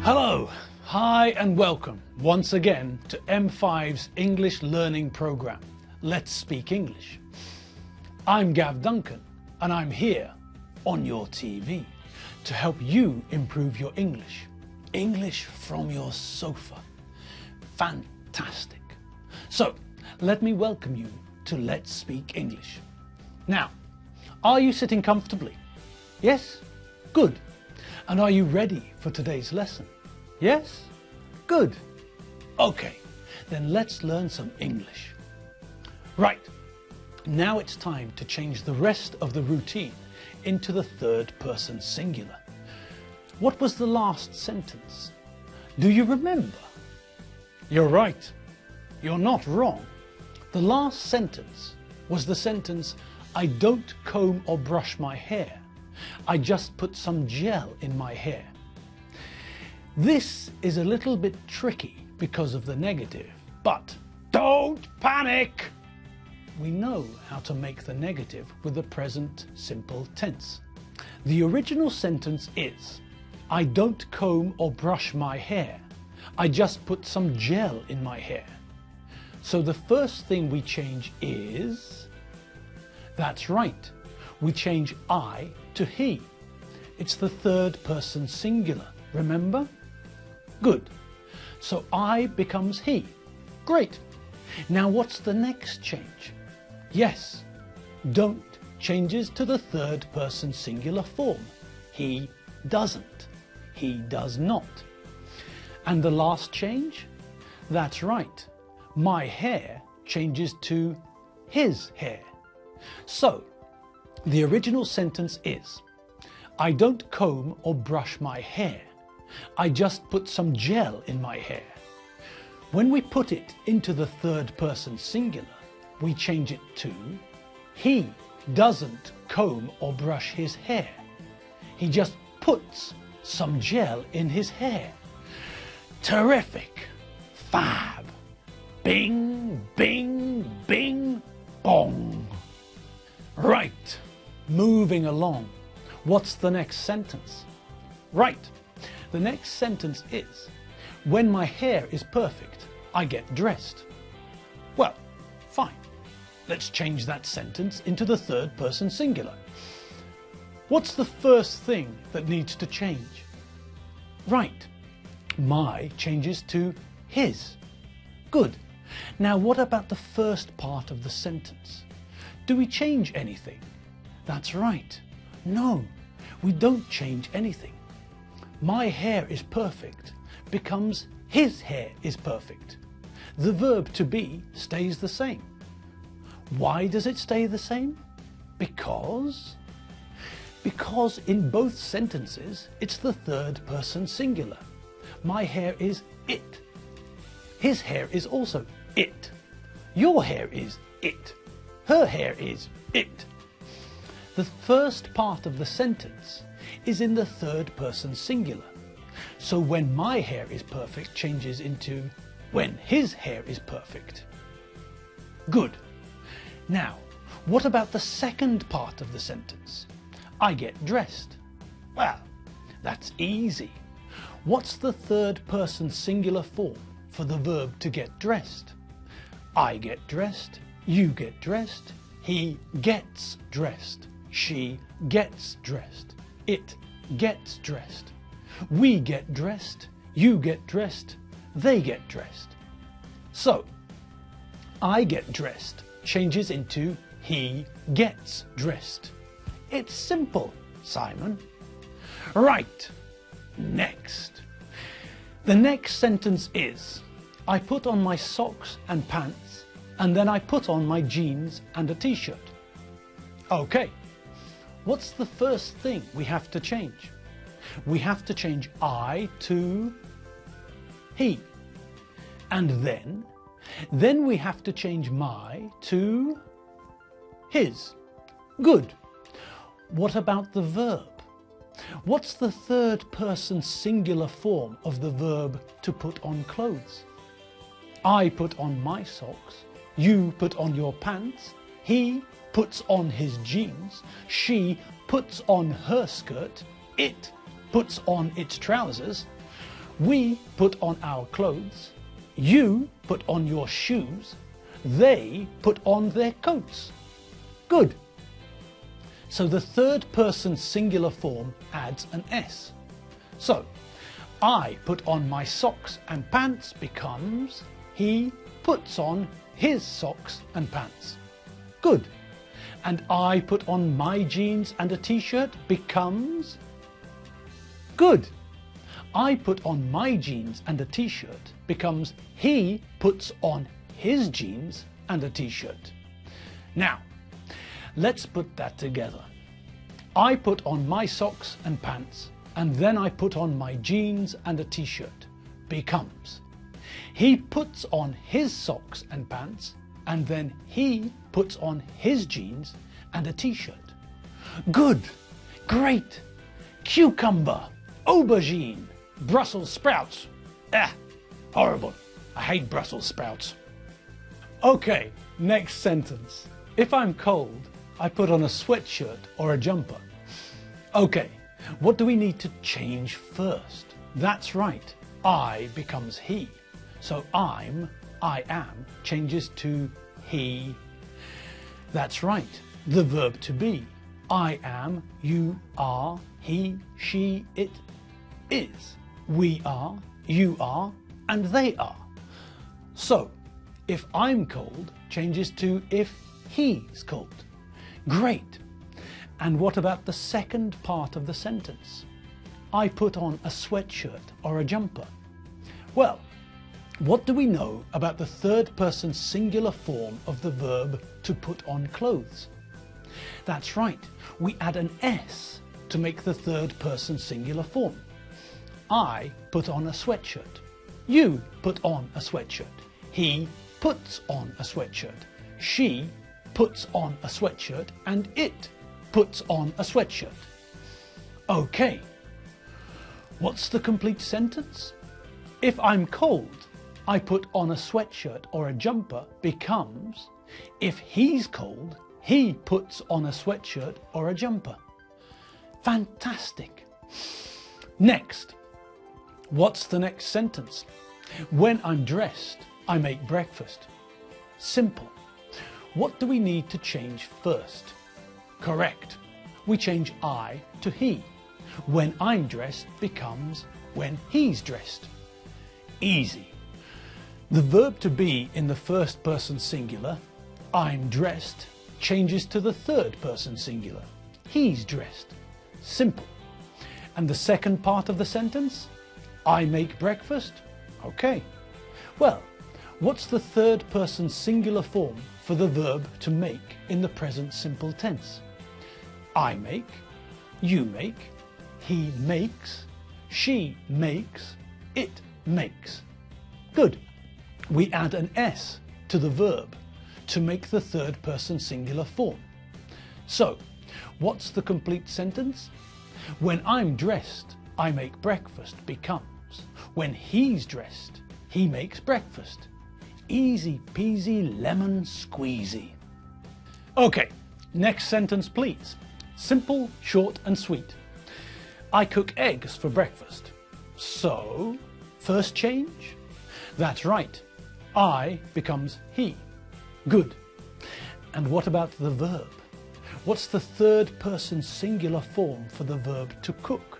Hello, hi and welcome once again to M5's English learning program, Let's Speak English. I'm Gav Duncan and I'm here on your TV to help you improve your English. English from your sofa. Fantastic. So, let me welcome you to Let's Speak English. Now, are you sitting comfortably? Yes? Good. And are you ready for today's lesson? Yes? Good. Okay, then let's learn some English. Right, now it's time to change the rest of the routine into the third person singular. What was the last sentence? Do you remember? You're right. You're not wrong. The last sentence was the sentence, I don't comb or brush my hair. I just put some gel in my hair. This is a little bit tricky because of the negative, but don't panic! We know how to make the negative with the present simple tense. The original sentence is, I don't comb or brush my hair. I just put some gel in my hair. So the first thing we change is, that's right, we change I to he. It's the third person singular, remember? Good. So I becomes he. Great. Now what's the next change? Yes, don't changes to the third person singular form. He doesn't. He does not. And the last change? That's right. My hair changes to his hair. So, the original sentence is, I don't comb or brush my hair. I just put some gel in my hair. When we put it into the third person singular, we change it to, he doesn't comb or brush his hair. He just puts some gel in his hair. Terrific. Fab. Bing, bing, bing, bong. Right. Moving along. What's the next sentence? Right. The next sentence is, when my hair is perfect, I get dressed. Well, fine. Let's change that sentence into the third person singular. What's the first thing that needs to change? Right. My changes to his. Good. Now what about the first part of the sentence? Do we change anything? That's right. No, we don't change anything. My hair is perfect becomes his hair is perfect. The verb to be stays the same. Why does it stay the same? Because in both sentences it's the third person singular. My hair is it. His hair is also it. Your hair is it. Her hair is it. The first part of the sentence is in the third person singular. So when my hair is perfect changes into when his hair is perfect. Good. Now, what about the second part of the sentence? I get dressed. Well, that's easy. What's the third person singular form for the verb to get dressed? I get dressed, you get dressed, he gets dressed, she gets dressed, it gets dressed, we get dressed, you get dressed, they get dressed. So, I get dressed changes into he gets dressed. It's simple, Simon. Right, next. The next sentence is, I put on my socks and pants, and then I put on my jeans and a t-shirt. Okay, what's the first thing we have to change? We have to change I to he. And then we have to change my to his. Good. What about the verb? What's the third person singular form of the verb to put on clothes? I put on my socks, you put on your pants, he puts on his jeans, she puts on her skirt, it puts on its trousers. We put on our clothes. You put on your shoes. They put on their coats. Good. So the third person singular form adds an S. So, I put on my socks and pants becomes he puts on his socks and pants. Good. And I put on my jeans and a t-shirt becomes good. I put on my jeans and a t-shirt becomes he puts on his jeans and a t-shirt. Now, let's put that together. I put on my socks and pants, and then I put on my jeans and a t-shirt becomes he puts on his socks and pants, and then he puts on his jeans and a t-shirt. Good, great, cucumber, aubergine, Brussels sprouts. Horrible. I hate Brussels sprouts. Okay, next sentence. If I'm cold, I put on a sweatshirt or a jumper. Okay, what do we need to change first? That's right, I becomes he. So I am changes to he. That's right, the verb to be. I am, you are, he, she, it is. We are, you are, and they are. So, if I'm cold changes to if he's cold. Great. And what about the second part of the sentence? I put on a sweatshirt or a jumper. Well, what do we know about the third person singular form of the verb to put on clothes? That's right, we add an S to make the third person singular form. I put on a sweatshirt. You put on a sweatshirt. He puts on a sweatshirt. She puts on a sweatshirt, and it puts on a sweatshirt. Okay, what's the complete sentence? If I'm cold, I put on a sweatshirt or a jumper becomes if he's cold, he puts on a sweatshirt or a jumper. Fantastic. Next, what's the next sentence? When I'm dressed, I make breakfast. Simple. What do we need to change first? Correct. We change I to he. When I'm dressed becomes when he's dressed. Easy. The verb to be in the first person singular, I'm dressed, changes to the third person singular. He's dressed. Simple. And the second part of the sentence? I make breakfast. Okay. Well, what's the third person singular form for the verb to make in the present simple tense? I make, you make, he makes, she makes, it makes. Good. We add an S to the verb to make the third person singular form. So, what's the complete sentence? When I'm dressed, I make breakfast becomes when he's dressed, he makes breakfast. Easy peasy lemon squeezy. Okay, next sentence please. Simple, short and sweet. I cook eggs for breakfast. So, first change? That's right, I becomes he. Good. And what about the verb? What's the third person singular form for the verb to cook?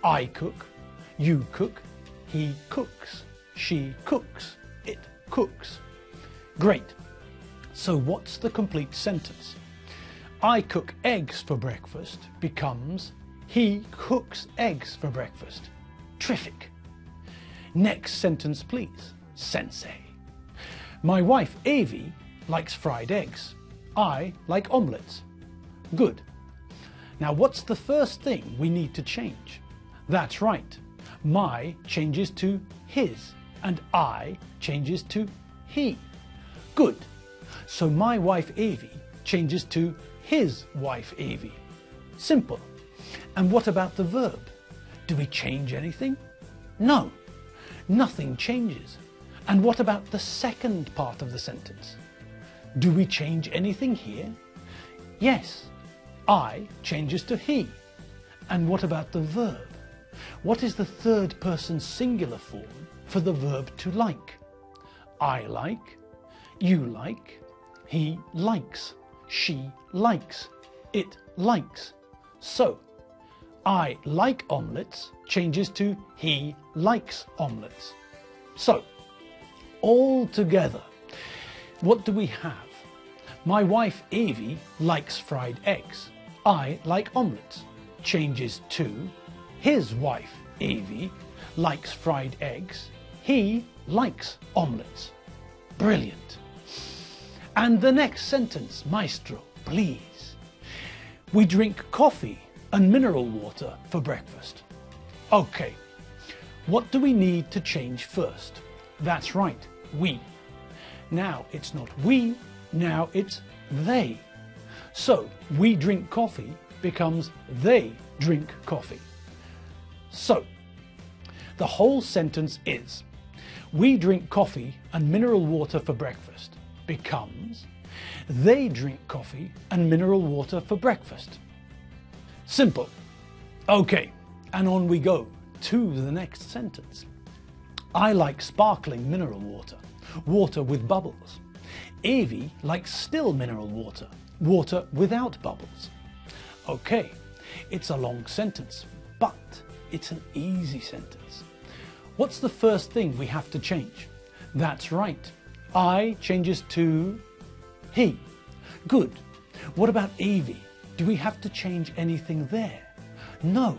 I cook, you cook, he cooks, she cooks, it cooks. Great. So what's the complete sentence? I cook eggs for breakfast becomes he cooks eggs for breakfast. Terrific. Next sentence please. Sensei. My wife Avi likes fried eggs. I like omelettes. Good. Now what's the first thing we need to change? That's right. My changes to his and I changes to he. Good. So my wife Avi changes to his wife Avi. Simple. And what about the verb? Do we change anything? No. Nothing changes. And what about the second part of the sentence? Do we change anything here? Yes. I changes to he. And what about the verb? What is the third person singular form for the verb to like? I like, you like, he likes, she likes, it likes. So, I like omelettes changes to he likes omelettes. So, all together, what do we have? My wife Evie likes fried eggs. I like omelettes changes to his wife Evie likes fried eggs. He likes omelettes. Brilliant. And the next sentence, maestro, please. We drink coffee and mineral water for breakfast. Okay, what do we need to change first? That's right, we. Now it's not we, now it's they. So we drink coffee becomes they drink coffee. So the whole sentence is we drink coffee and mineral water for breakfast becomes they drink coffee and mineral water for breakfast. Simple. Okay, and on we go to the next sentence. I like sparkling mineral water, water with bubbles. Evie likes still mineral water, water without bubbles. Okay, it's a long sentence, but it's an easy sentence. What's the first thing we have to change? That's right, I changes to he. Good. What about Evie? Do we have to change anything there? No,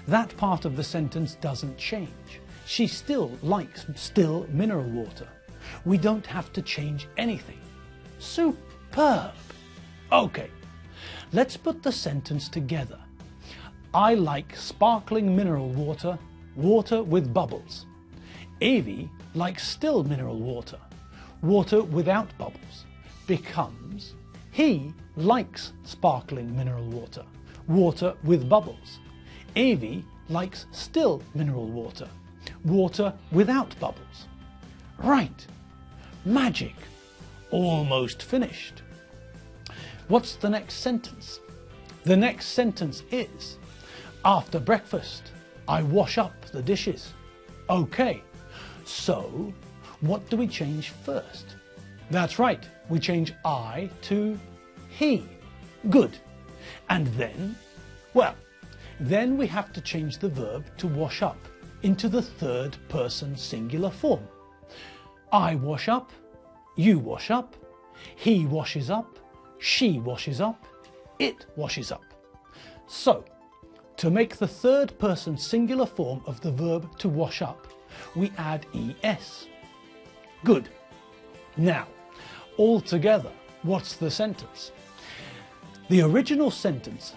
that part of the sentence doesn't change. She still likes still mineral water. We don't have to change anything. Superb. Okay, let's put the sentence together. I like sparkling mineral water, water with bubbles. Evie likes still mineral water, water without bubbles. Becomes he likes sparkling mineral water, water with bubbles. Evie likes still mineral water, water without bubbles. Right, magic, almost finished. What's the next sentence? The next sentence is, after breakfast, I wash up the dishes. Okay, so what do we change first? That's right, we change I to he. Good. And then, well, then we have to change the verb to wash up into the third person singular form. I wash up, you wash up, he washes up, she washes up, it washes up. So, to make the third person singular form of the verb to wash up, we add es. Good. Now, all together, what's the sentence? The original sentence,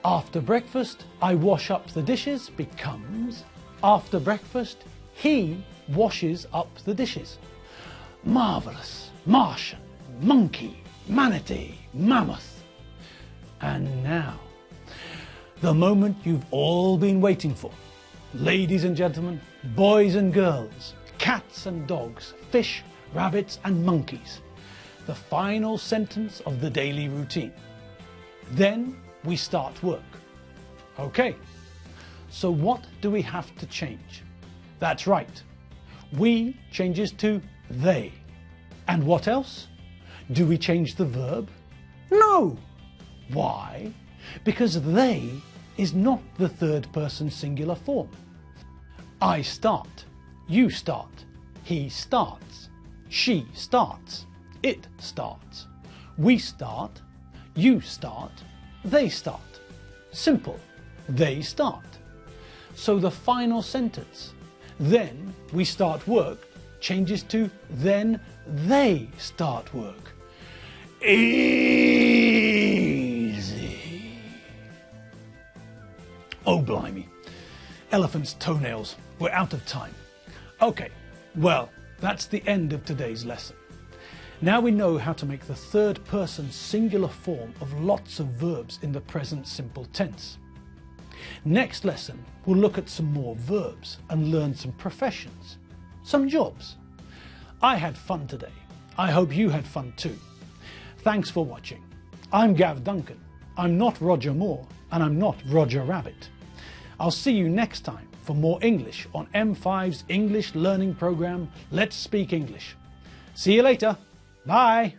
after breakfast, I wash up the dishes, becomes, after breakfast, he washes up the dishes. Marvellous, Martian, monkey, manatee, mammoth. And now, the moment you've all been waiting for. Ladies and gentlemen, boys and girls, cats and dogs, fish, rabbits and monkeys. The final sentence of the daily routine. Then we start work. Okay, so what do we have to change? That's right, we changes to they. And what else? Do we change the verb? No. Why? Because they is not the third person singular form. I start, you start, he starts, she starts, it starts, we start, you start, they start. Simple, they start. So the final sentence, then we start work, changes to then they start work. Easy. Oh blimey, elephant's toenails, we're out of time. Okay, well, that's the end of today's lesson. Now we know how to make the third person singular form of lots of verbs in the present simple tense. Next lesson, we'll look at some more verbs and learn some professions, some jobs. I had fun today. I hope you had fun too. Thanks for watching. I'm Gav Duncan. I'm not Roger Moore and I'm not Roger Rabbit. I'll see you next time for more English on M5's English learning program, Let's Speak English. See you later. Bye.